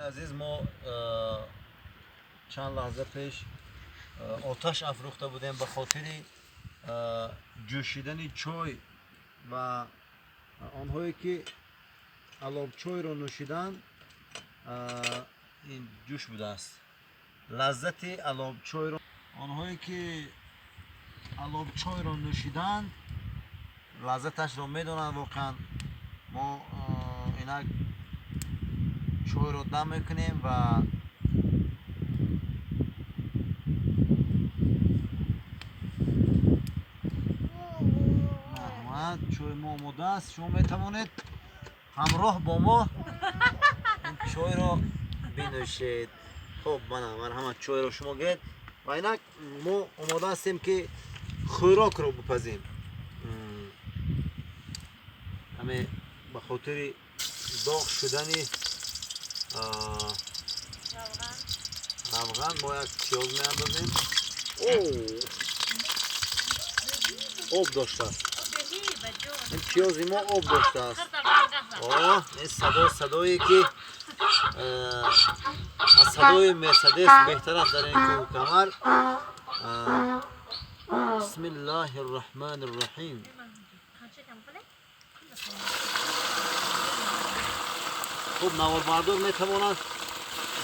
عزیز ما چند لحظه پیش آتش افروخته بودیم به خاطر جوشیدن چای و آنهایی که علاب چای را نوشیدن این جوش بوده است. لذت علاب چای را آنهایی که علاب چای را نوشیدن لذتش را میدونن. واقعا ما اینک چای رو دم میکنیم و محمد چای ما آماده است. شما میتوانید همراه با ما این چای رو بنوشید. خب مرحمت چای رو شما گید و اینک ما آماده هستیم که خوراک رو بپزیم. همه به خاطر داغ شدن روغن ما یک پیاز می اندازیم. آب داشته است. این پیازی ما آب داشته است. این صدایی که از صدای مرسدس بهتر است در این کوه کمر. بسم الله الرحمن الرحیم. خب نواربردار می توانند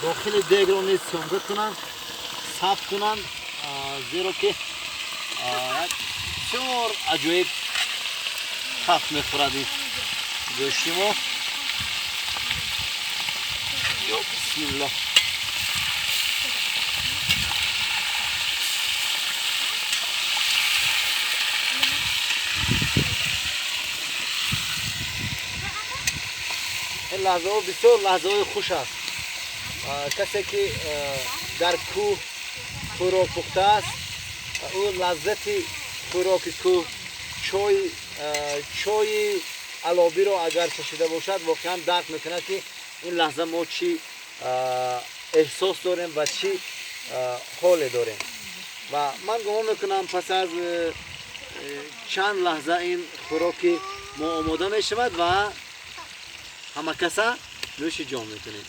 داخل دیگ را نیز سنگت کنند، ثبت کنند، زیرا که بسیار عجایب خفت می خورد این گوشت ما. بسم الله. این لحظه ها بسیار لحظه های خوش است. کسی که در کوه خوراک پخته است اون لذت خوراک کوه چای علابی رو اگر چشیده باشد واقعا درک میکنه که این لحظه ما چی احساس داریم و چی حال داریم. و من گمان میکنم پس از چند لحظه این خوراک ما آماده می شود و همه کسا نوش جام میکنیم.